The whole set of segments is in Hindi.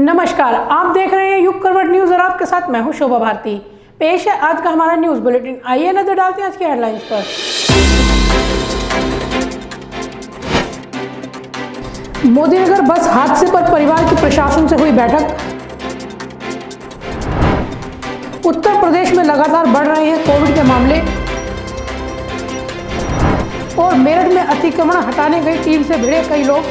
नमस्कार, आप देख रहे हैं युग करवट न्यूज और आपके साथ मैं हूं शोभा भारती। पेश है आज का हमारा न्यूज बुलेटिन। आइए नजर डालते हैं आज की हेडलाइंस पर। मोदीनगर बस हादसे पर परिवार की प्रशासन से हुई बैठक। उत्तर प्रदेश में लगातार बढ़ रहे हैं कोविड के मामले और मेरठ में अतिक्रमण हटाने गई टीम से भिड़े कई लोग।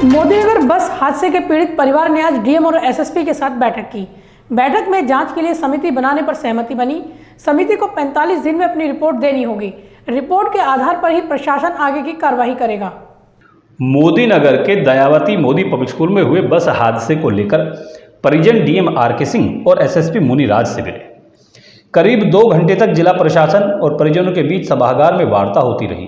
मोदीनगर बस हादसे के पीड़ित परिवार ने आज डीएम और एसएसपी के साथ बैठक की। बैठक में जांच के लिए समिति बनाने पर सहमति बनी। समिति को 45 दिन में अपनी रिपोर्ट देनी होगी। रिपोर्ट के आधार पर ही प्रशासन आगे की कार्रवाई करेगा। मोदीनगर के दयावती मोदी पब्लिक स्कूल में हुए बस हादसे को लेकर परिजन डीएम आर के सिंह और एसएसपी मुनिराज से मिले। करीब 2 घंटे तक जिला प्रशासन और परिजनों के बीच सभागार में वार्ता होती रही।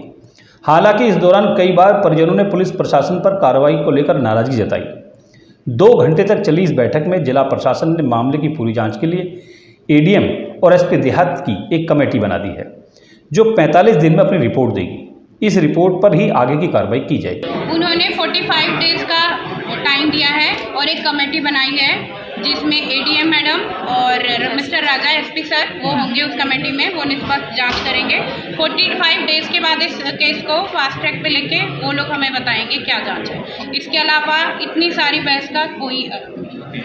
हालांकि इस दौरान कई बार परिजनों ने पुलिस प्रशासन पर कार्रवाई को लेकर नाराजगी जताई। 2 घंटे तक चली इस बैठक में जिला प्रशासन ने मामले की पूरी जांच के लिए एडीएम और एसपी देहात की एक कमेटी बना दी है, जो 45 दिन में अपनी रिपोर्ट देगी। इस रिपोर्ट पर ही आगे की कार्रवाई की जाएगी। उन्होंने 45 डेज का टाइम दिया है और एक कमेटी बनाई है, जिसमें एडीएम मैडम और मिस्टर राजा एसपी सर वो होंगे उस कमेटी में। वो निष्पक्ष जांच करेंगे। 45 डेज के बाद इस केस को फास्ट ट्रैक पे लेके वो लोग हमें बताएंगे क्या जांच है। इसके अलावा इतनी सारी बहस का कोई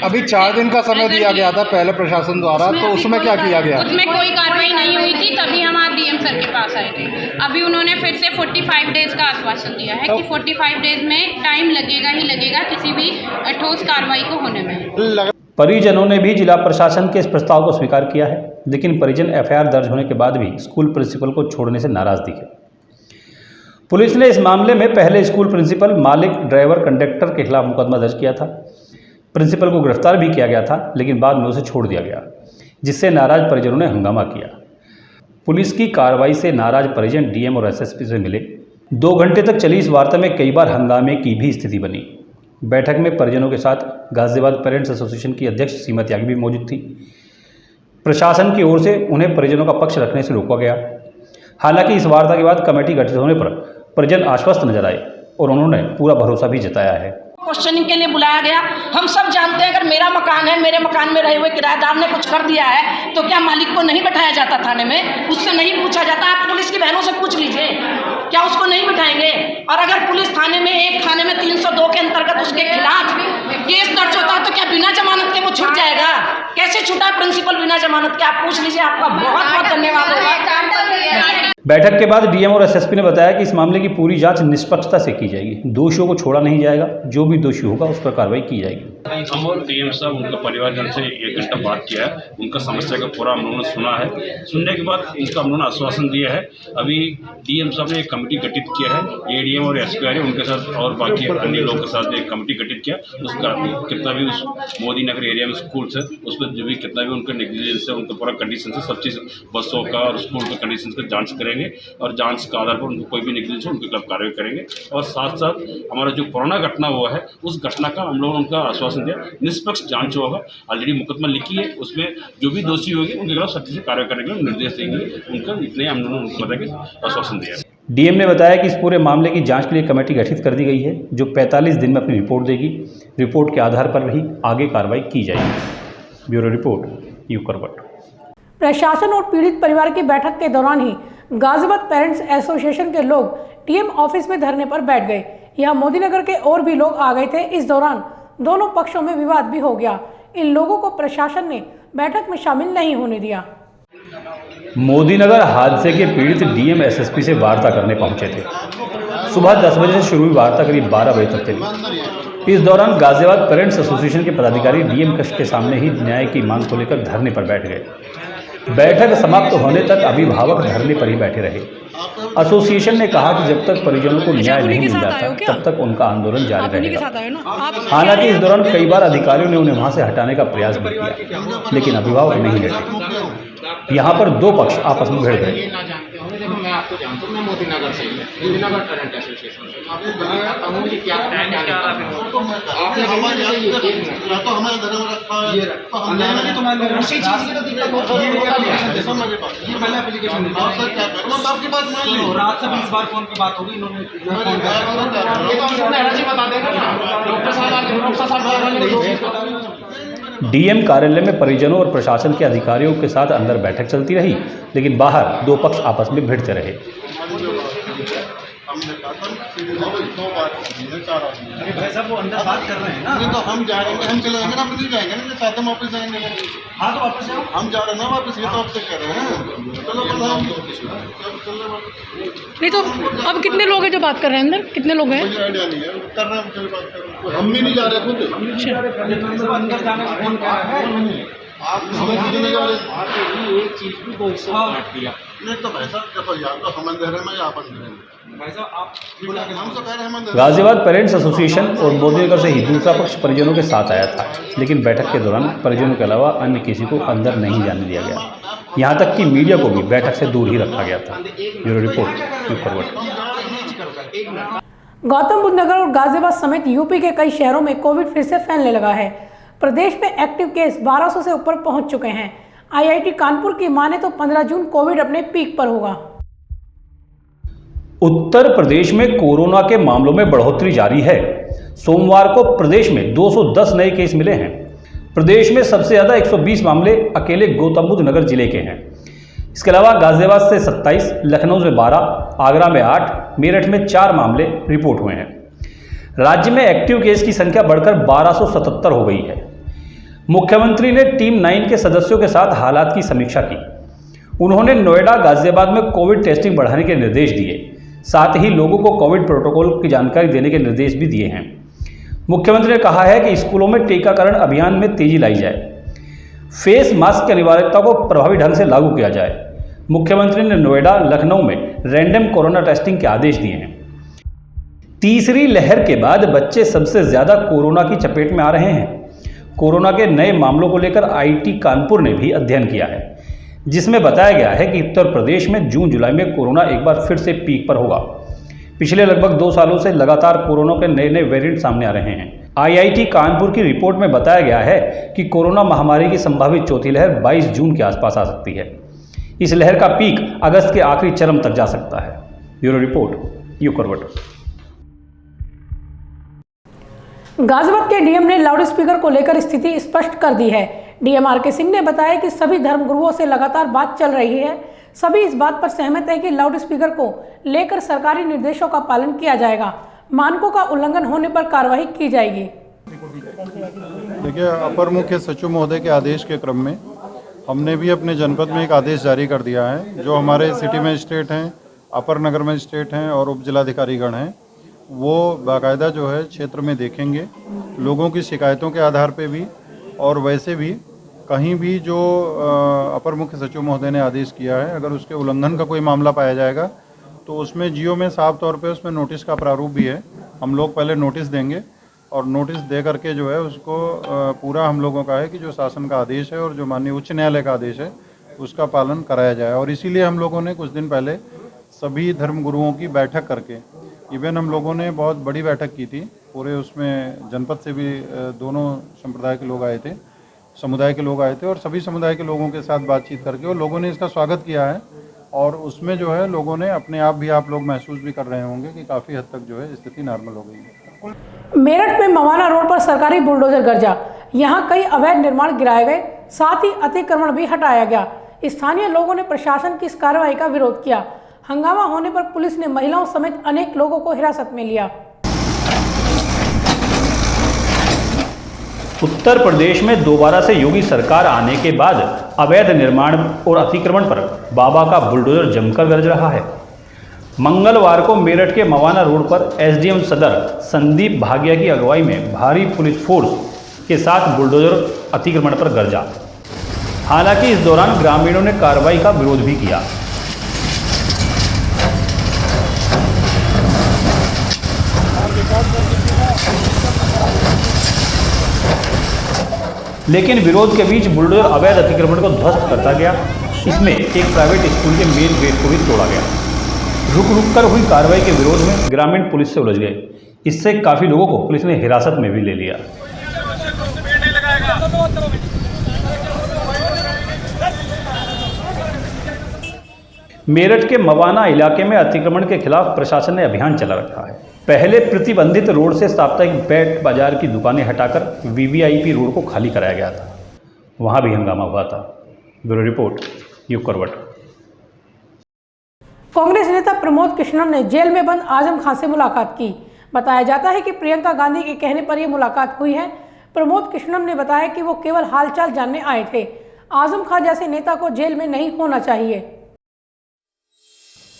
अभी 4 दिन का समय दिया गया था पहले प्रशासन द्वारा, तो उसमें क्या किया गया? उसमें कोई कार्रवाई नहीं हुई थी, तभी हम आज डीएम सर के पास आए थे। अभी उन्होंने फिर से 45 डेज का आश्वासन दिया है कि 45 डेज में टाइम लगेगा ही लगेगा किसी भी ठोस कार्रवाई को होने में। परिजनों ने भी जिला प्रशासन के इस प्रस्ताव को स्वीकार किया है, लेकिन परिजन एफआईआर दर्ज होने के बाद भी स्कूल प्रिंसिपल को छोड़ने से नाराज दिखे। पुलिस ने इस मामले में पहले स्कूल प्रिंसिपल, मालिक, ड्राइवर, कंडक्टर के खिलाफ मुकदमा दर्ज किया था। प्रिंसिपल को गिरफ्तार भी किया गया था, लेकिन बाद में उसे छोड़ दिया गया, जिससे नाराज परिजनों ने हंगामा किया। पुलिस की कार्रवाई से नाराज परिजन डीएम और एसएसपी से मिले। 2 घंटे तक चली इस वार्ता में कई बार हंगामे की भी स्थिति बनी। बैठक में परिजनों के साथ गाजियाबाद पेरेंट्स एसोसिएशन की अध्यक्ष सीमा त्यागी भी मौजूद थी। प्रशासन की ओर से उन्हें परिजनों का पक्ष रखने से रोका गया। हालांकि इस वार्ता के बाद कमेटी गठित होने पर परिजन आश्वस्त नजर आए और उन्होंने पूरा भरोसा भी जताया है। क्वेश्चनिंग के लिए बुलाया गया। हम सब जानते हैं अगर मेरा मकान है, मेरे मकान में रहे हुए किराएदार ने कुछ कर दिया है तो क्या मालिक को नहीं बैठाया जाता थाने में? उससे नहीं पूछा जाता? आप पुलिस की बहनों से पूछ लीजिए, क्या उसको नहीं बिठाएंगे? और अगर पुलिस थाने में एक थाने में 302 के अंतर्गत उसके खिलाफ केस दर्ज होता है तो क्या बिना जमानत के वो छूट जाएगा? कैसे छूटा प्रिंसिपल बिना जमानत के? आप पूछ लीजिए। आपका बहुत बहुत धन्यवाद होगा। बैठक के बाद डीएम और एसएसपी ने बताया कि इस मामले की पूरी जांच निष्पक्षता से की जाएगी। दोषियों को छोड़ा नहीं जाएगा। जो भी दोषी होगा उस पर कार्रवाई की जाएगी। हम और डीएम साहब उनका परिवारजन से 1 घंटा बात किया है। उनका समस्या का पूरा हम लोगों ने सुना है। सुनने के बाद उनका हम लोगों ने आश्वासन दिया है। अभी डीएम साहब ने एक कमेटी गठित किया है, एडीएम और एसपी है उनके साथ और बाकी अन्य लोगों के साथ एक कमेटी गठित किया। उसका कितना भी उस मोदीनगर एरिया में स्कूल है उस पर जो भी कितना भी उनका नेग्लिजेंस है, उनका पूरा कंडीशन से सब चीज़ बसों का और स्कूल के कंडीशन का जाँच करेंगे और जांच के आधार पर उनको कोई भी निगलेंस हो उनके खिलाफ कार्रवाई करेंगे। और साथ साथ हमारा जो पुराना घटना हुआ है उस घटना का हम लोगों ने उनका आश्वासन दिया, निष्पक्ष जांच होगा। ऑलरेडी मुकदमा लिखी है, उसमें जो भी दोषी होगी उनके खिलाफ सख्ती से कार्रवाई करने के निर्देश देंगे। उनका इतने हम लोगों ने उनको बता के आश्वासन दिया। डीएम ने बताया कि इस पूरे मामले की जांच के लिए कमेटी गठित कर दी गई है, जो 45 दिन में अपनी रिपोर्ट देगी। रिपोर्ट के आधार पर ही आगे कार्रवाई की जाएगी। ब्यूरो रिपोर्ट, युग करवट। प्रशासन और पीड़ित परिवार की बैठक के दौरान ही गाजियाबाद पेरेंट्स एसोसिएशन के लोग डीएम ऑफिस में धरने पर बैठ गए। यहाँ मोदीनगर के और भी लोग आ गए थे। इस दौरान दोनों पक्षों में विवाद भी हो गया। इन लोगों को प्रशासन ने बैठक में शामिल नहीं होने दिया। मोदीनगर हादसे के पीड़ित डीएम एसएसपी से वार्ता करने पहुंचे थे। सुबह 10 बजे से शुरू हुई वार्ता करीब 12 बजे तक चली। इस दौरान गाजियाबाद पेरेंट्स एसोसिएशन के पदाधिकारी डीएम कक्ष के सामने ही न्याय की मांग को लेकर धरने पर बैठ गए। बैठक समाप्त होने तक अभिभावक धरने पर ही बैठे रहे। एसोसिएशन ने कहा कि जब तक परिजनों को न्याय नहीं मिल जाता तब तक उनका आंदोलन जारी रहेगा। हालांकि इस दौरान कई बार अधिकारियों ने उन्हें वहां से हटाने का प्रयास भी किया, लेकिन अभिभावक नहीं हटे। यहाँ पर 2 पक्ष आपस में भिड़ गए। देखो मैं आपको जानता हूँ, मैं मोदी नगर से हूँ, मोदी नगर करंट एसोसिएशन से। मैं कहता हूँ कि क्या करना क्या नहीं करना। आपने हमारे उसी चीज़ की तो दिक्कत रात से 20 बार फोन पे बात होगी इन्होंने। ये तो हमको पहले से बता देगा ना, डॉक्टर साहब डीएम कार्यालय में परिजनों और प्रशासन के अधिकारियों के साथ अंदर बैठक चलती रही, लेकिन बाहर दो पक्ष आपस में भिड़ते रहे। भाई साहब वो अंदर बात कर रहे हैं ना। तो हम जाएंगे, हम चले जाएंगे ना, अपनी जाएंगे ना, साथ में वापस जाएंगे। हाँ तो वापस जाओ, हम जा रहे हैं ना वापस, ये तो आपसे कह रहे हैं। चलो नहीं तो अब कितने लोग हैं जो बात कर रहे हैं अंदर, कितने लोग हैं? मुझे आइडिया नहीं है, कर रहे हैं, चलो बात कर रहे हैं। हम भी नहीं जा रहे खुद। अंदर जाने का फोन कर रहे हैं। आप हमें खुद नहीं जा रहे। एक चीज़ भी दो हिस्सों में बांट दिया। नहीं तो भाई साहब देखो, या तो हम अंधेरे में या आप अंधेरे में। भाई साहब आप हम तो कह रहे हैं हम अंधेरे में। गाजियाबाद पेरेंट्स एसोसिएशन और मोदीनगर से ही दूसरा पक्ष परिजनों के साथ आया था, लेकिन बैठक के दौरान परिजनों के अलावा अन्य किसी को अंदर नहीं जाने दिया गया। यहाँ तक कि मीडिया को भी बैठक से दूर ही रखा गया था। Bureau report, news forward. Gautam Buddh Nagar और गाजियाबाद समेत यूपी के कई शहरों में कोविड फिर से फैलने लगा है। प्रदेश में एक्टिव केस 1200 से ऊपर पहुंच चुके हैं। आईआईटी कानपुर की माने तो 15 जून कोविड अपने पीक पर होगा। उत्तर प्रदेश में कोरोना के मामलों में बढ़ोतरी जारी है। सोमवार को प्रदेश में 210 नए केस मिले हैं। प्रदेश में सबसे ज़्यादा 120 मामले अकेले गौतम बुद्ध नगर जिले के हैं। इसके अलावा गाजियाबाद से 27, लखनऊ से 12, आगरा में 8, मेरठ में 4 मामले रिपोर्ट हुए हैं। राज्य में एक्टिव केस की संख्या बढ़कर 1277 हो गई है। मुख्यमंत्री ने टीम 9 के सदस्यों के साथ हालात की समीक्षा की। उन्होंने नोएडा, गाजियाबाद में कोविड टेस्टिंग बढ़ाने के निर्देश दिए। साथ ही लोगों को कोविड प्रोटोकॉल की जानकारी देने के निर्देश भी दिए हैं। मुख्यमंत्री ने कहा है कि स्कूलों में टीकाकरण अभियान में तेजी लाई जाए। फेस मास्क की अनिवार्यता को प्रभावी ढंग से लागू किया जाए। मुख्यमंत्री ने नोएडा, लखनऊ में रैंडम कोरोना टेस्टिंग के आदेश दिए हैं। तीसरी लहर के बाद बच्चे सबसे ज्यादा कोरोना की चपेट में आ रहे हैं। कोरोना के नए मामलों को लेकर आईआईटी कानपुर ने भी अध्ययन किया है, जिसमें बताया गया है कि उत्तर प्रदेश में जून जुलाई में कोरोना एक बार फिर से पीक पर होगा। पिछले लगभग 2 सालों से लगातार कोरोना के नए नए वेरिएंट सामने आ रहे हैं। आईआईटी कानपुर की रिपोर्ट में बताया गया है कि कोरोना महामारी की संभावित चौथी लहर 22 जून के आसपास आ सकती है। इस लहर का पीक अगस्त के आखिरी चरम तक जा सकता है। ब्यूरो रिपोर्ट, यू करवट। गाजियाबाद के डीएम ने लाउड स्पीकर को लेकर स्थिति स्पष्ट कर दी है। डीएम आर के सिंह ने बताया कि सभी धर्मगुरुओं से लगातार बात चल रही है। सभी इस बात पर सहमत है कि लाउड स्पीकर को लेकर सरकारी निर्देशों का पालन किया जाएगा। मानकों का उल्लंघन होने पर कार्रवाई की जाएगी। देखिए, अपर मुख्य सचिव महोदय के आदेश के क्रम में हमने भी अपने जनपद में एक आदेश जारी कर दिया है। जो हमारे सिटी मजिस्ट्रेट हैं, अपर नगर मजिस्ट्रेट हैं और उप जिलाधिकारीगण हैं, वो बाकायदा जो है क्षेत्र में देखेंगे। लोगों की शिकायतों के आधार पे भी और वैसे भी कहीं भी जो अपर मुख्य सचिव महोदय ने आदेश किया है, अगर उसके उल्लंघन का कोई मामला पाया जाएगा तो उसमें जियो में साफ तौर पे उसमें नोटिस का प्रारूप भी है। हम लोग पहले नोटिस देंगे और नोटिस दे करके जो है उसको पूरा हम लोगों का है कि जो शासन का आदेश है और जो माननीय उच्च न्यायालय का आदेश है उसका पालन कराया जाए। और इसीलिए हम लोगों ने कुछ दिन पहले सभी धर्मगुरुओं की बैठक करके, इवन हम लोगों ने बहुत बड़ी बैठक की थी, पूरे उसमें जनपद से भी दोनों संप्रदाय के लोग आए थे, समुदाय के लोग आए थे और सभी समुदाय के लोगों के साथ बातचीत करके और लोगों ने इसका स्वागत किया है। और उसमें जो है लोगों ने अपने आप भी, आप लोग महसूस भी कर रहे होंगे कि काफ़ी हद तक जो है स्थिति नॉर्मल हो गई है। मेरठ में मवाना रोड पर सरकारी बुलडोजर गरजा। यहाँ कई अवैध निर्माण गिराए गए, साथ ही अतिक्रमण भी हटाया गया। स्थानीय लोगों ने प्रशासन की इस कार्रवाई का विरोध किया। हंगामा होने पर पुलिस ने महिलाओं समेत अनेक लोगों को हिरासत में लिया। उत्तर प्रदेश में दोबारा से योगी सरकार आने के बाद अवैध निर्माण और अतिक्रमण पर बाबा का बुलडोजर जमकर गरज रहा है। मंगलवार को मेरठ के मवाना रोड पर एसडीएम सदर संदीप भागिया की अगुवाई में भारी पुलिस फोर्स के साथ बुलडोजर अतिक्रमण पर गरजा। हालांकि इस दौरान ग्रामीणों ने कार्रवाई का विरोध भी किया। लेकिन विरोध के बीच बुलडोजर अवैध अतिक्रमण को ध्वस्त करता गया। इसमें एक प्राइवेट स्कूल के मेन गेट को भी तोड़ा गया। रुक रुक कर हुई कार्रवाई के विरोध में ग्रामीण पुलिस से उलझ गए। इससे काफ़ी लोगों को पुलिस ने हिरासत में भी ले लिया। मेरठ के मवाना इलाके में अतिक्रमण के खिलाफ प्रशासन ने अभियान चला रखा है। पहले प्रतिबंधित रोड से साप्ताहिक बैट बाजार की दुकानें हटाकर वीवीआईपी रोड को खाली कराया गया था। वहां भी हंगामा हुआ था। ब्यूरो रिपोर्ट, युग करवट। कांग्रेस नेता प्रमोद कृष्णम ने जेल में बंद आजम खान से मुलाकात की। बताया जाता है कि प्रियंका गांधी के कहने पर यह मुलाकात हुई है। प्रमोद कृष्णम ने बताया कि वो केवल हालचाल जानने आए थे। आजम खान जैसे नेता को जेल में नहीं होना चाहिए।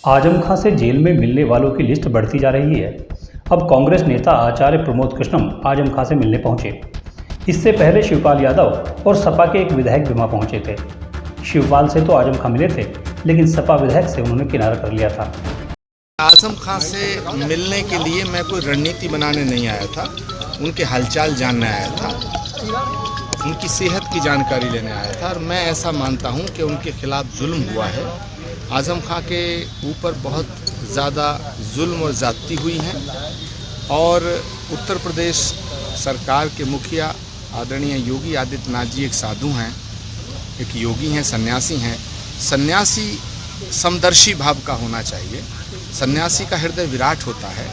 आजम खां से जेल में मिलने वालों की लिस्ट बढ़ती जा रही है। अब कांग्रेस नेता आचार्य प्रमोद कृष्णम आजम खां से मिलने पहुंचे। इससे पहले शिवपाल यादव और सपा के एक विधायक भी वहां पहुंचे थे। शिवपाल से तो आजम खां मिले थे, लेकिन सपा विधायक से उन्होंने किनारा कर लिया था। आजम खां से मिलने के लिए मैं कोई रणनीति बनाने नहीं आया था, उनके हालचाल जानने आया था, उनकी सेहत की जानकारी लेने आया था। और मैं ऐसा मानता हूं कि उनके खिलाफ जुल्म हुआ है। आजम खां के ऊपर बहुत ज़्यादा जुल्म और ज़्यादती हुई हैं और उत्तर प्रदेश सरकार के मुखिया आदरणीय योगी आदित्यनाथ जी एक साधु हैं, एक योगी हैं, सन्यासी हैं। सन्यासी समदर्शी भाव का होना चाहिए। सन्यासी का हृदय विराट होता है।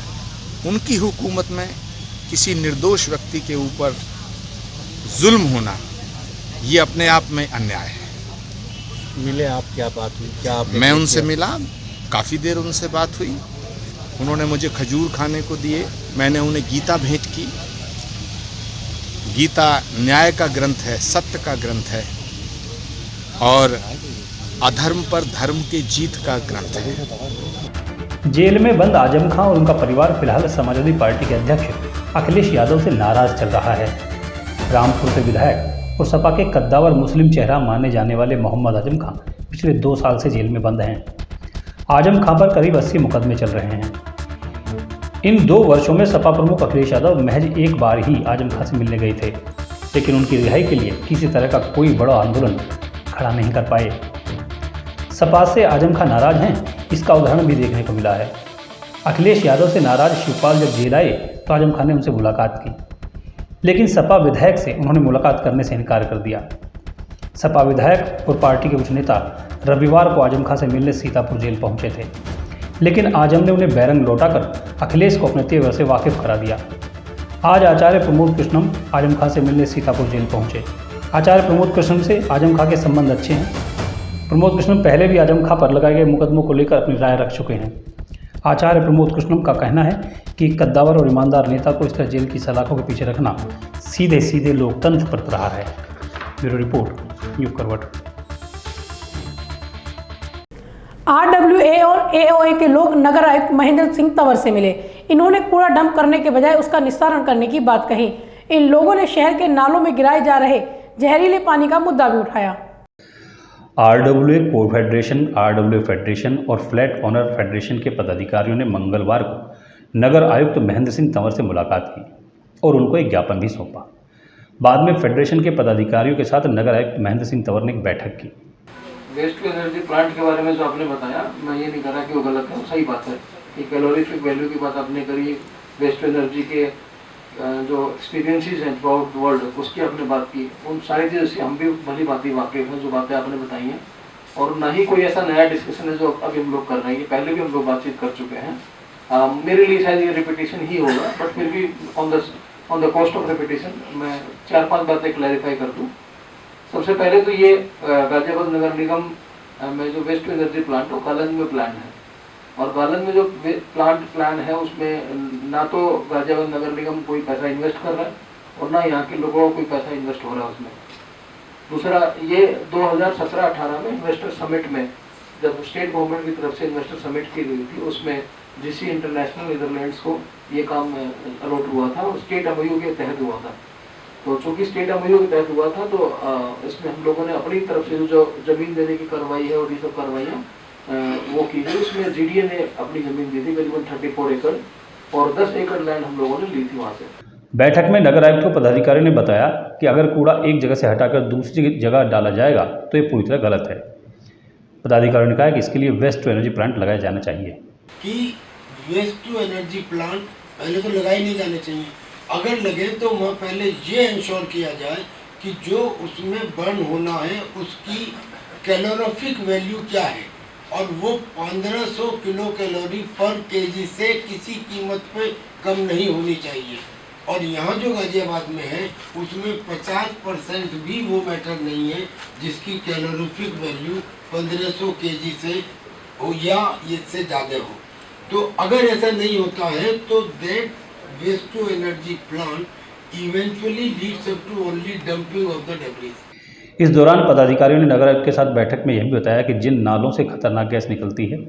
उनकी हुकूमत में किसी निर्दोष व्यक्ति के ऊपर जुल्म होना ये अपने आप में अन्याय है। मिले आप, क्या बात हुई? क्या आप? मैं उनसे मिला, काफ़ी देर उनसे बात हुई। उन्होंने मुझे खजूर खाने को दिए, मैंने उन्हें गीता भेंट की। गीता न्याय का ग्रंथ है, सत्य का ग्रंथ है और अधर्म पर धर्म की जीत का ग्रंथ है। जेल में बंद आजम खां और उनका परिवार फिलहाल समाजवादी पार्टी के अध्यक्ष अखिलेश यादव से नाराज चल रहा है। रामपुर से विधायक और सपा के कद्दावर मुस्लिम चेहरा माने जाने वाले मोहम्मद आजम खां पिछले 2 साल से जेल में बंद हैं। आजम खां पर करीब 80 मुकदमे चल रहे हैं। इन 2 वर्षों में सपा प्रमुख अखिलेश यादव महज एक बार ही आजम खां से मिलने गए थे, लेकिन उनकी रिहाई के लिए किसी तरह का कोई बड़ा आंदोलन खड़ा नहीं कर पाए। सपा से आजम खां नाराज हैं, इसका उदाहरण भी देखने को मिला है। अखिलेश यादव से नाराज शिवपाल जब जेल आए तो आजम खां ने उनसे मुलाकात की, लेकिन सपा विधायक से उन्होंने मुलाकात करने से इनकार कर दिया। सपा विधायक और पार्टी के कुछ नेता रविवार को आजम खां से मिलने सीतापुर जेल पहुंचे थे, लेकिन आजम ने उन्हें बैरंग लौटाकर अखिलेश को अपने तेवर से वाकिफ करा दिया। आज आचार्य प्रमोद कृष्णम आजम खां से मिलने सीतापुर जेल पहुंचे। आचार्य प्रमोद कृष्णम से आजम खां के संबंध अच्छे हैं। प्रमोद कृष्णम पहले भी आजम खां पर लगाए गए मुकदमों को लेकर अपनी राय रख चुके हैं। आचार्य प्रमोद कृष्णम का कहना है कि कद्दावर और ईमानदार नेता को इस तरह जेल की सलाखों के पीछे रखना सीधे सीधे लोकतंत्र पर प्रहार है। ब्यूरो रिपोर्ट, युग करवट। RWA और AOA के लोग नगर आयुक्त महेंद्र सिंह तंवर से मिले। इन्होंने कूड़ा डंप करने के बजाय उसका निस्तारण करने की बात कही। इन लोगों ने शहर के नालों में गिराए जा रहे जहरीले पानी का मुद्दा भी उठाया। RWA core federation, RWA federation और फ्लैट ऑनर फेडरेशन के पदाधिकारियों ने मंगलवार को नगर आयुक्त महेंद्र सिंह तंवर से मुलाकात की और उनको एक ज्ञापन भी सौंपा। बाद में फेडरेशन के पदाधिकारियों के साथ नगर आयुक्त महेंद्र सिंह तंवर ने एक बैठक की। वेस्ट टू एनर्जी प्लांट के बारे में जो आपने बताया, मैं ये नहीं कह रहा कि वो गलत है, वो सही बात है कि कैलोरीफिक वैल्यू की बात आपने करी। वेस्ट टू एनर्जी के जो एक्सपीरियंसेस हैं थ्रू आउट द वर्ल्ड, उसकी आपने बात की। उन सारी चीज़ों से हम भी भली भांति वाकिफ हैं जो बातें आपने बताई हैं, और ना ही कोई ऐसा नया डिस्कशन है जो अभी हम लोग कर रहे हैं। ये पहले भी हम लोग बातचीत कर चुके हैं। मेरे लिए शायद ये रिपीटेशन ही होगा, बट फिर भी on the cost of repetition मैं 4-5 बातें क्लैरिफाई कर दूँ। सबसे पहले तो ये गाजियाबाद नगर निगम में जो वेस्ट टू एनर्जी प्लांट, वो गालंज में प्लान है, और गालंज में जो प्लान है उसमें ना तो गाजियाबाद नगर निगम कोई पैसा इन्वेस्ट कर रहा है और ना यहाँ के लोगों को कोई पैसा इन्वेस्ट हो रहा है उसमें। दूसरा, ये 2017-18 में इन्वेस्टर समिट में जब स्टेट गवर्नमेंट की तरफ से इन्वेस्टर समिट की गई थी, उसमें GC इंटरनेशनल नीदरलैंड्स को ये काम अलॉट हुआ था और स्टेट MOU के तहत हुआ था। तो चूँकि स्टेट MOU के तहत हुआ था तो इसमें हम लोगों ने अपनी तरफ से जो ज़मीन देने की कार्रवाई है और ये सब कार्रवाइयाँ वो की गई। उसमें GDA ने अपनी ज़मीन दी थी करीबन 34 एकड़, और 10 एकड़ लैंड हम लोगों ने ली थी वहाँ से। बैठक में नगर आयुक्त को पदाधिकारी ने बताया कि अगर कूड़ा एक जगह से हटाकर दूसरी जगह डाला जाएगा तो ये पूरी तरह गलत है। पदाधिकारियों ने कहा कि इसके लिए वेस्ट टू एनर्जी प्लांट लगाया जाना चाहिए कि वेस्ट टू एनर्जी प्लांट पहले तो लगाए नहीं जाने चाहिए। अगर लगे तो वह पहले ये इंश्योर किया जाए कि जो उसमें बर्न होना है उसकी कैलोरीफिक वैल्यू क्या है और वो 1500 किलो कैलोरी पर केजी से किसी कीमत पे कम नहीं होनी चाहिए। और यहाँ जो गाजियाबाद में है उसमें 50% भी वो मैटर नहीं है जिसकी कैलोरीफिक वैल्यू 1500 केजी से हो या इससे ज़्यादा हो। तो अगर ऐसा नहीं होता है तो that waste to energy plant eventually leads up to only dumping of the debris. इस दौरान पदाधिकारियों ने नगर आयुक्त के साथ बैठक में यह भी बताया कि जिन नालों से खतरनाक गैस निकलती है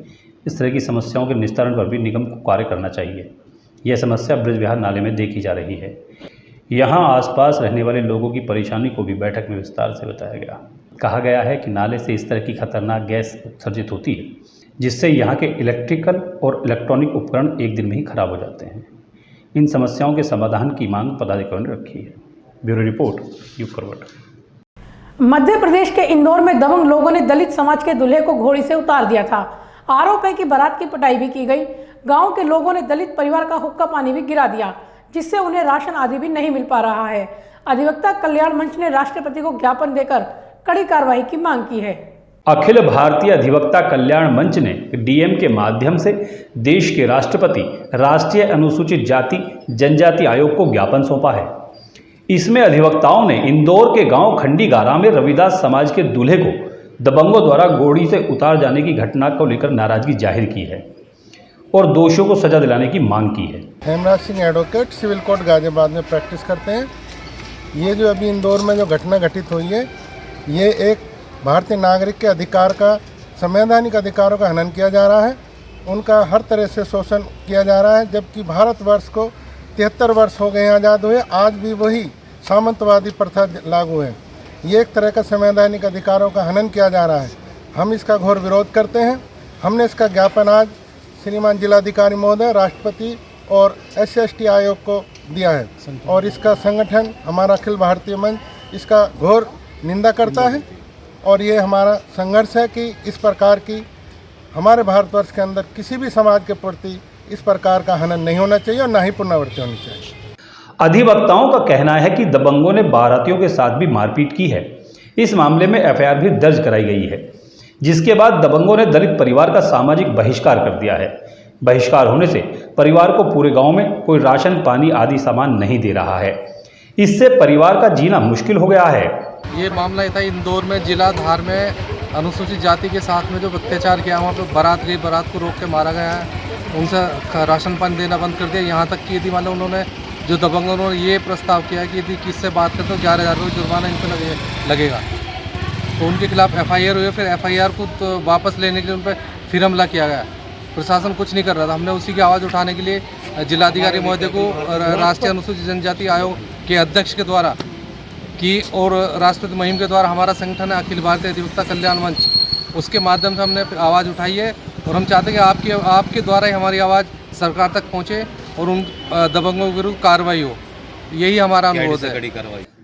इस तरह की समस्याओं के निस्तारण पर भी निगम को कार्य करना चाहिए। यह समस्या ब्रजविहार नाले में देखी जा रही है। यहाँ आसपास रहने वाले लोगों की परेशानी को भी बैठक में विस्तार से बताया गया। कहा गया है कि नाले से इस तरह की खतरनाक गैस उत्सर्जित होती है जिससे यहाँ के इलेक्ट्रिकल और इलेक्ट्रॉनिक उपकरण एक दिन में ही खराब हो जाते हैं। इन समस्याओं के समाधान की मांग पदाधिकारियों ने रखी है। ब्यूरो रिपोर्ट, युग करवट। मध्य प्रदेश के इंदौर में दबंग लोगों ने दलित समाज के दूल्हे को घोड़ी से उतार दिया था। आरोप है कि बारात की पिटाई भी की गई। गांव के लोगों ने दलित परिवार का हुक्का पानी भी गिरा दिया जिससे उन्हें राशन आदि भी नहीं मिल पा रहा है। अधिवक्ता कल्याण मंच ने राष्ट्रपति को ज्ञापन देकर कड़ी कार्रवाई की मांग की है। अखिल भारतीय अधिवक्ता कल्याण मंच ने डीएम के माध्यम से देश के राष्ट्रपति राष्ट्रीय अनुसूचित जाति जनजाति आयोग को ज्ञापन सौंपा है। इसमें अधिवक्ताओं ने इंदौर के गांव खंडीगारा में रविदास समाज के दूल्हे को दबंगों द्वारा घोड़ी से उतार जाने की घटना को लेकर नाराजगी जाहिर की है और दोषियों को सजा दिलाने की मांग की है। Hemraj Singh advocate, civil court Ghaziabad में प्रैक्टिस करते हैं। ये जो अभी इंदौर में जो घटना घटित हुई है ये एक भारतीय नागरिक के अधिकार का, संवैधानिक अधिकारों का हनन किया जा रहा है। उनका हर तरह से शोषण किया जा रहा है। जबकि भारतवर्ष को 73 वर्ष हो गए आज़ाद हुए, आज भी वही सामंतवादी प्रथा लागू है। ये एक तरह का संवैधानिक अधिकारों का हनन किया जा रहा है। हम इसका घोर विरोध करते हैं। हमने इसका ज्ञापन आज श्रीमान जिलाधिकारी महोदय, राष्ट्रपति और SC/ST आयोग को दिया है और इसका संगठन हमारा अखिल भारतीय मंच इसका घोर निंदा करता है और ये हमारा संघर्ष है कि इस प्रकार की हमारे भारतवर्ष के अंदर किसी भी समाज के प्रति इस प्रकार का हनन नहीं होना चाहिए और ना ही पुनरावृत्ति होनी चाहिए। अधिवक्ताओं का कहना है कि दबंगों ने बारातियों के साथ भी मारपीट की है। इस मामले में FIR भी दर्ज कराई गई है, जिसके बाद दबंगों ने दलित परिवार का सामाजिक बहिष्कार कर दिया है। बहिष्कार होने से परिवार को पूरे गांव में कोई राशन पानी आदि सामान नहीं दे रहा है। इससे परिवार का जीना मुश्किल हो गया है। ये मामला था इंदौर में जिला धार में अनुसूचित जाति के साथ में जो अत्याचार किया, वहाँ पे बारात गई, बारात को रोक के मारा गया है। उनसे राशन पानी देना बंद कर दिया। यहाँ तक कि यदि मान लो उन्होंने जो दबंगों ने ये प्रस्ताव किया कि यदि किससे बात करते तो 11,000 रुपये जुर्माना इन पर लगेगा। तो उनके खिलाफ FIR हुई। फिर FIR को तो वापस लेने के लिए उन पर फिर हमला किया गया। प्रशासन कुछ नहीं कर रहा था। हमने उसी की आवाज़ उठाने के लिए जिलाधिकारी महोदय को राष्ट्रीय अनुसूचित जनजाति आयोग के अध्यक्ष के द्वारा की और राष्ट्रपति मुहिम के द्वारा हमारा संगठन है अखिल भारतीय अधिवक्ता कल्याण मंच, उसके माध्यम से हमने आवाज़ उठाई है और हम चाहते हैं कि आपके द्वारा ही हमारी आवाज़ सरकार तक पहुँचे और उन दबंगों के विरुद्ध कार्रवाई हो। यही हमारा अनुरोध है।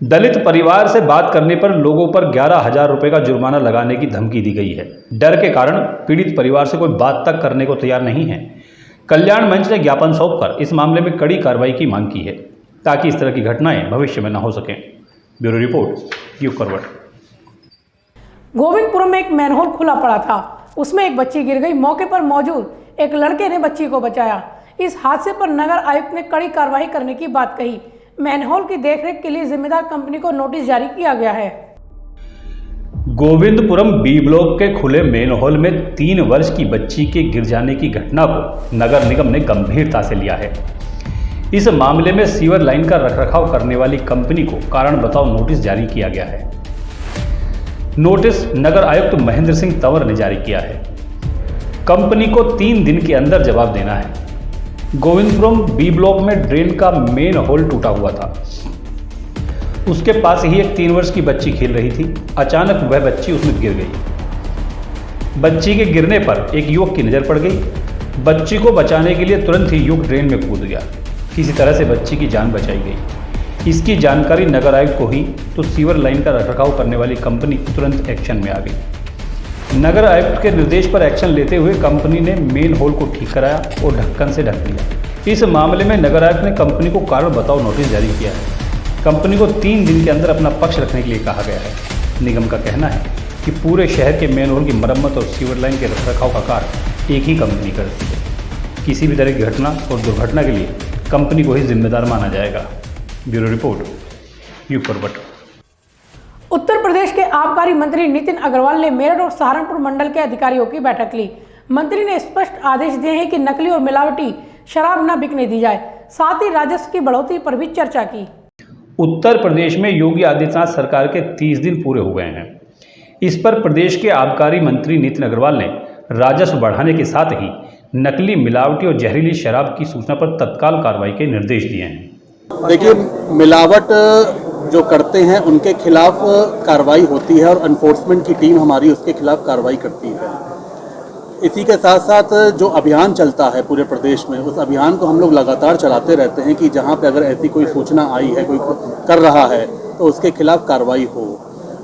दलित परिवार से बात करने पर लोगों पर 11,000 रुपये का जुर्माना लगाने की धमकी दी गई है। डर के कारण पीड़ित परिवार से कोई बात तक करने को तैयार नहीं है। कल्याण मंच ने ज्ञापन सौंपकर इस मामले में कड़ी कार्रवाई की मांग की है ताकि इस तरह की घटनाएं भविष्य में न हो सकें। ब्यूरो रिपोर्ट, युग करवट। गोविंदपुरम में एक मैनहोल खुला पड़ा था, उसमें एक बच्ची गिर गई। मौके पर मौजूद एक लड़के ने बच्ची को बचाया। इस हादसे पर नगर आयुक्त ने कड़ी कार्रवाई करने की बात कही। मैनहोल की देखरेख के लिए जिम्मेदार कंपनी को नोटिस जारी किया गया है। गोविंदपुरम B ब्लॉक के खुले मैनहोल में 3 वर्ष की बच्ची के गिर जाने की घटना को नगर निगम ने गंभीरता से लिया है। इस मामले में सीवर लाइन का रखरखाव करने वाली कंपनी को कारण बताओ नोटिस जारी किया गया है। नोटिस नगर आयुक्त महेंद्र सिंह तंवर ने जारी किया है। कंपनी को 3 दिन के अंदर जवाब देना है। गोविंदपुरम B ब्लॉक में ड्रेन का मेन होल टूटा हुआ था। उसके पास ही एक 3 वर्ष की बच्ची खेल रही थी। अचानक वह बच्ची उसमें गिर गई। बच्ची के गिरने पर एक युवक की नज़र पड़ गई। बच्ची को बचाने के लिए तुरंत ही युवक ड्रेन में कूद गया। किसी तरह से बच्ची की जान बचाई गई। इसकी जानकारी नगर आयुक्त को हुई तो सीवर लाइन का रखरखाव करने वाली कंपनी तुरंत एक्शन में आ गई। नगर आयुक्त के निर्देश पर एक्शन लेते हुए कंपनी ने मेन होल को ठीक कराया और ढक्कन से ढक दिया। इस मामले में नगर आयुक्त ने कंपनी को कारण बताओ नोटिस जारी किया है। कंपनी को 3 दिन के अंदर अपना पक्ष रखने के लिए कहा गया है। निगम का कहना है कि पूरे शहर के मेन होल की मरम्मत और सीवर लाइन के रखरखाव का कार्य एक ही कंपनी करती है। किसी भी तरह की घटना और दुर्घटना के लिए कंपनी को ही जिम्मेदार माना जाएगा। ब्यूरो रिपोर्ट, यूग पर्वत। उत्तर प्रदेश के आबकारी मंत्री नितिन अग्रवाल ने मेरठ और सहारनपुर मंडल के अधिकारियों की बैठक ली। मंत्री ने स्पष्ट आदेश दिए हैं कि नकली और मिलावटी शराब न बिकने दी जाए, साथ ही राजस्व की बढ़ोतरी पर भी चर्चा की। उत्तर प्रदेश में योगी आदित्यनाथ सरकार के 30 दिन पूरे हो गए हैं। इस पर प्रदेश के आबकारी मंत्री नितिन अग्रवाल ने राजस्व बढ़ाने के साथ ही नकली, मिलावटी और जहरीली शराब की सूचना पर तत्काल कार्रवाई के निर्देश दिए हैं। देखिए, मिलावट जो करते हैं उनके खिलाफ कार्रवाई होती है और एनफोर्समेंट की टीम हमारी उसके खिलाफ कार्रवाई करती है। इसी के साथ साथ जो अभियान चलता है पूरे प्रदेश में, उस अभियान को हम लोग लगातार चलाते रहते हैं कि जहां पे अगर ऐसी कोई सूचना आई है, कोई कर रहा है, तो उसके खिलाफ कार्रवाई हो।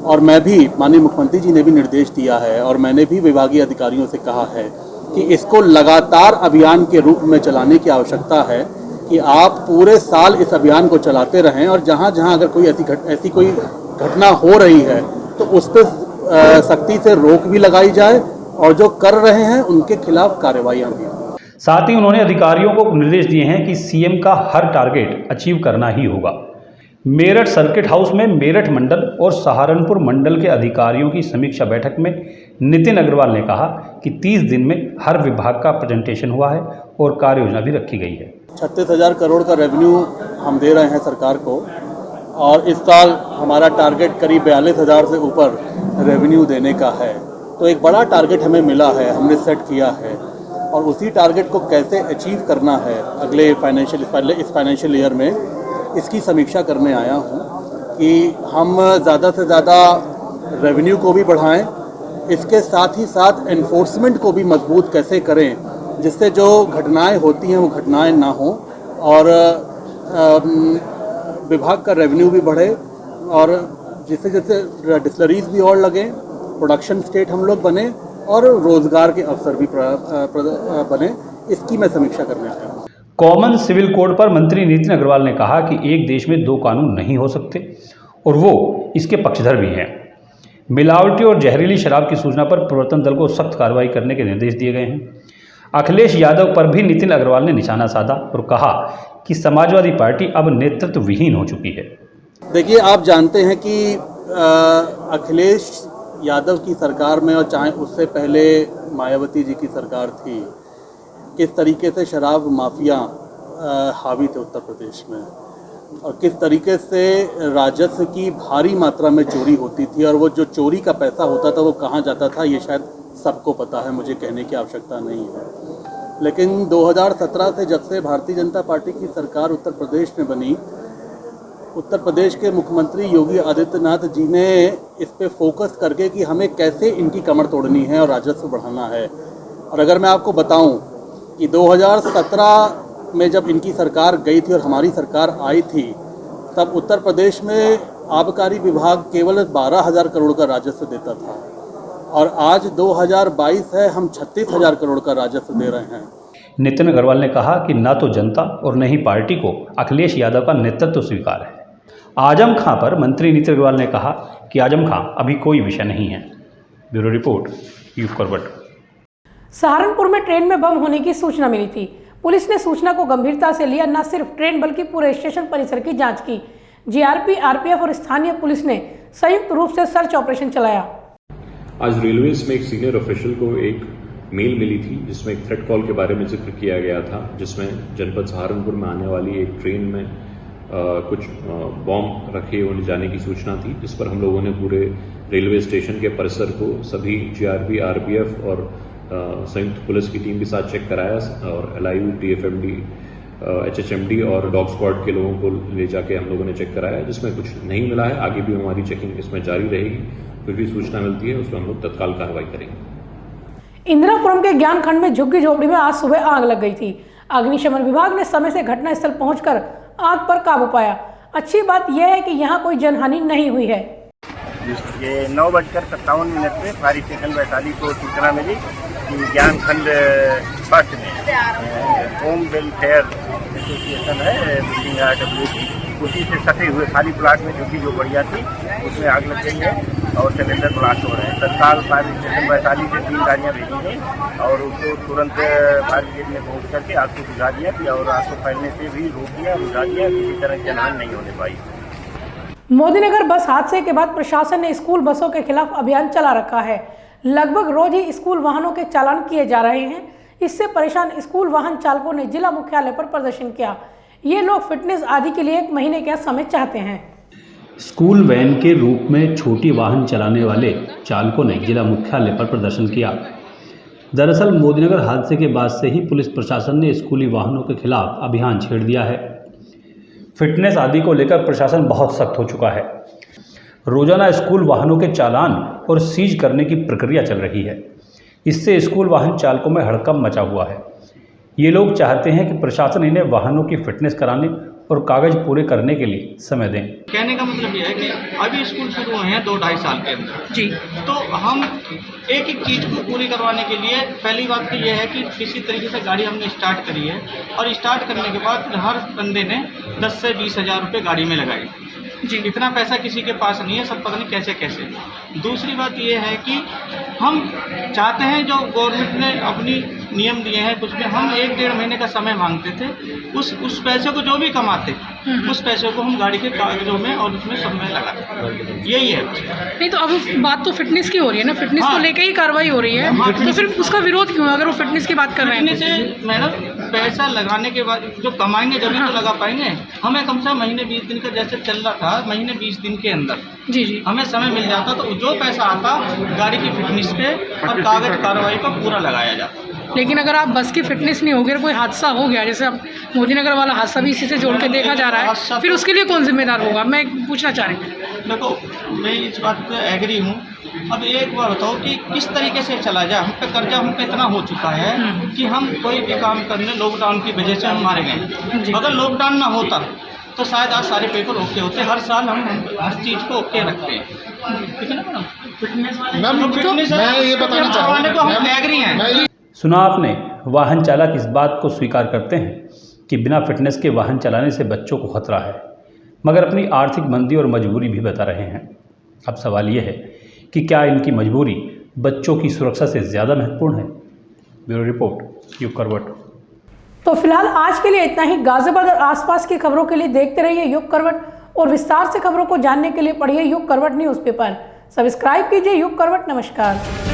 और मैं भी, माननीय मुख्यमंत्री जी ने भी निर्देश दिया है और मैंने भी विभागीय अधिकारियों से कहा है कि इसको लगातार अभियान के रूप में चलाने की आवश्यकता है कि आप पूरे साल इस अभियान को चलाते रहें और जहां जहां अगर कोई ऐसी कोई घटना हो रही है तो उस पर सख्ती से रोक भी लगाई जाए और जो कर रहे हैं उनके खिलाफ कार्रवाइयां भी। साथ ही उन्होंने अधिकारियों को निर्देश दिए हैं कि सीएम का हर टारगेट अचीव करना ही होगा। मेरठ सर्किट हाउस में मेरठ मंडल और सहारनपुर मंडल के अधिकारियों की समीक्षा बैठक में नितिन अग्रवाल ने कहा कि 30 दिन में हर विभाग का प्रेजेंटेशन हुआ है और कार्य योजना भी रखी गई है। 36,000 करोड़ का रेवेन्यू हम दे रहे हैं सरकार को और इस साल हमारा टारगेट करीब 42,000 से ऊपर रेवेन्यू देने का है। तो एक बड़ा टारगेट हमें मिला है, हमने सेट किया है और उसी टारगेट को कैसे अचीव करना है अगले इस फाइनेंशियल ईयर में, इसकी समीक्षा करने आया हूँ कि हम ज़्यादा से ज़्यादा रेवेन्यू को भी बढ़ाएं, इसके साथ ही साथ एनफोर्समेंट को भी मजबूत कैसे करें जिससे जो घटनाएं होती हैं वो घटनाएं ना हो और विभाग का रेवेन्यू भी बढ़े और जिससे जैसे डिस्लरीज भी और लगें, प्रोडक्शन स्टेट हम लोग बने और रोजगार के अवसर भी बने, इसकी मैं समीक्षा करने आया हूँ। कॉमन सिविल कोड पर मंत्री नितिन अग्रवाल ने कहा कि एक देश में 2 कानून नहीं हो सकते और वो इसके पक्षधर भी हैं। मिलावटी और जहरीली शराब की सूचना पर प्रवर्तन दल को सख्त कार्रवाई करने के निर्देश दिए गए हैं। अखिलेश यादव पर भी नितिन अग्रवाल ने निशाना साधा और कहा कि समाजवादी पार्टी अब नेतृत्व विहीन हो चुकी है। देखिए, आप जानते हैं कि अखिलेश यादव की सरकार में और चाहे उससे पहले मायावती जी की सरकार थी, किस तरीके से शराब माफिया हावी थे उत्तर प्रदेश में और किस तरीके से राजस्व की भारी मात्रा में चोरी होती थी और वो जो चोरी का पैसा होता था वो कहाँ जाता था ये शायद सबको पता है, मुझे कहने की आवश्यकता नहीं है। लेकिन 2017 से जब से भारतीय जनता पार्टी की सरकार उत्तर प्रदेश में बनी, उत्तर प्रदेश के मुख्यमंत्री योगी आदित्यनाथ जी ने इस पे फोकस करके कि हमें कैसे इनकी कमर तोड़नी है और राजस्व बढ़ाना है। और अगर मैं आपको बताऊं कि 2017 में जब इनकी सरकार गई थी और हमारी सरकार आई थी, तब उत्तर प्रदेश में आबकारी विभाग केवल 12,000 करोड़ का राजस्व देता था और आज 2022 है, हम 36,000 करोड़ का राजस्व दे रहे हैं। नितिन अग्रवाल ने कहा कि न तो जनता और न ही पार्टी को अखिलेश यादव का नेतृत्व स्वीकार है। आजम खां पर मंत्री नितिन अग्रवाल ने कहा कि आजम खां अभी कोई विषय नहीं है। ब्यूरो रिपोर्ट, यूग पर्वत। सहारनपुर में ट्रेन में बम होने की सूचना मिली थी। पुलिस ने सूचना को गंभीरता से लिया, न सिर्फ ट्रेन बल्कि पूरे स्टेशन परिसर की जांच की। जीआरपी, आरपीएफ और स्थानीय पुलिस ने संयुक्त रूप से सर्च ऑपरेशन चलाया। आज रेलवेज में एक सीनियर ऑफिशियल को एक मेल मिली थी जिसमें एक थ्रेट कॉल के बारे में जिक्र किया गया था, जिसमें जनपद सहारनपुर में आने वाली एक ट्रेन में कुछ बॉम्ब रखे होने जाने की सूचना थी, जिस पर हम लोगों ने पूरे रेलवे स्टेशन के परिसर को सभी जीआरपी, आरपीएफ और संयुक्त पुलिस की टीम के साथ चेक कराया और एलआईयू, टीएफएमडी, एचएचएमडी और डॉग स्क्वाड के लोगों को ले जाके हम लोगों ने चेक कराया, जिसमें कुछ नहीं मिला है। आगे भी हमारी चेकिंग इसमें जारी रहेगी। कुछ भी सूचना मिलती है उस पर हम लोग तत्काल कार्रवाई करेंगे। इंदिरापुरम के ज्ञान खंड में झुग्गी झोपड़ी में आज सुबह आग लग गई थी। अग्निशमन विभाग ने समय से घटनास्थल पहुंचकर आग पर काबू पाया। अच्छी बात यह है कि यहाँ कोई जनहानि नहीं हुई है। ये 9:57 पे फायर स्टेशन वैशाली को सूचना मिली कि ज्ञान खंड फर्स्ट में होम वेलफेयर एसोसिएशन है बिल्डिंग RWC, उसी से सटे हुए खाली प्लाट में जो बढ़िया थी उसमें आग लग गई है और सिलेंडर ब्लास्ट हो रहे हैं। तत्काल फायर स्टेशन वैशाली से 3 गाड़ियाँ भेजी गई और उसको तुरंत फायर ब्रिगेड में पहुँच करके आग को बुझा दिया और आग को फैलने से भी रोक दिया, बुझा दिया, किसी तरह की जानहानि नहीं होने पाई। मोदीनगर बस हादसे के बाद प्रशासन ने स्कूल बसों के खिलाफ अभियान चला रखा है। लगभग रोज ही स्कूल वाहनों के चालान किए जा रहे हैं। इससे परेशान स्कूल वाहन चालकों ने जिला मुख्यालय पर प्रदर्शन किया। ये लोग फिटनेस आदि के लिए 1 महीने का समय चाहते हैं। स्कूल वैन के रूप में छोटी वाहन चलाने वाले चालकों ने जिला मुख्यालय पर प्रदर्शन किया। दरअसल मोदीनगर हादसे के बाद से ही पुलिस प्रशासन ने स्कूली वाहनों के खिलाफ अभियान छेड़ दिया है। फिटनेस आदि को लेकर प्रशासन बहुत सख्त हो चुका है। रोजाना स्कूल वाहनों के चालान और सीज करने की प्रक्रिया चल रही है। इससे स्कूल वाहन चालकों में हड़कंप मचा हुआ है। ये लोग चाहते हैं कि प्रशासन इन्हें वाहनों की फिटनेस कराने और कागज पूरे करने के लिए समय दें। कहने का मतलब यह है कि अभी स्कूल शुरू हुए हैं 2-2.5 साल के अंदर जी, तो हम एक एक चीज़ को पूरी करवाने के लिए पहली बात तो यह है कि किसी तरीके से गाड़ी हमने स्टार्ट करी है और स्टार्ट करने के बाद हर बंदे ने 10 से 20 हज़ार रुपये गाड़ी में लगाए जी। इतना पैसा किसी के पास नहीं है, सब पता नहीं कैसे कैसे। दूसरी बात यह है कि हम चाहते हैं जो गवर्नमेंट ने अपनी नियम दिए हैं कुछ भी, हम 1-1.5 महीने का समय मांगते थे। उस पैसे को जो भी कमाते उस पैसे को हम गाड़ी के कागजों में और उसमें सब में लगाते, यही है। नहीं तो अब बात तो फिटनेस की हो रही है ना, फिटनेस को लेकर ही कार्रवाई हो रही है, तो फिर उसका विरोध क्यों अगर वो फिटनेस की बात कर रहे हैं? फिटनेस मैडम पैसा लगाने के बाद जो कमाएंगे जब तो लगा पाएंगे। हमें कम से कम महीने 20 दिन का जैसे चल रहा था, महीने 20 दिन के अंदर जी हमें समय मिल जाता तो जो पैसा आता गाड़ी की फिटनेस पे और कागज कार्रवाई पर पूरा लगाया जाता। लेकिन अगर आप बस की फिटनेस नहीं होगी, कोई हादसा हो गया, जैसे अब मोदीनगर वाला हादसा भी इसी से जोड़ के देखा जा रहा है, फिर उसके लिए कौन जिम्मेदार होगा? मैं पूछना चाह रही हूँ। देखो मैं इस बात पर एग्री हूँ। अब एक बार बताओ कि किस तरीके से चला जाए। हम पे कर्जा हम पे इतना हो चुका है कि हम कोई भी काम करने लॉकडाउन की वजह से हम मारे गए। अगर लॉकडाउन ना होता तो शायद आज सारे पेपर ओके होते। हर साल हम हर चीज़ को ओके रखते हैं, ठीक है ना मैडम? फिटनेस मैं ये बताना चाहूँगा, सुना आपने। वाहन चालक इस बात को स्वीकार करते हैं कि बिना फिटनेस के वाहन चलाने से बच्चों को खतरा है, मगर अपनी आर्थिक मंदी और मजबूरी भी बता रहे हैं। अब सवाल ये है कि क्या इनकी मजबूरी बच्चों की सुरक्षा से ज़्यादा महत्वपूर्ण है? ब्यूरो रिपोर्ट, युग करवट। तो फिलहाल आज के लिए इतना ही। गाजियाबाद और आसपास की खबरों के लिए देखते रहिए युग करवट और विस्तार से खबरों को जानने के लिए पढ़िए युग करवट न्यूज़पेपर। सब्सक्राइब कीजिए युग करवट। नमस्कार।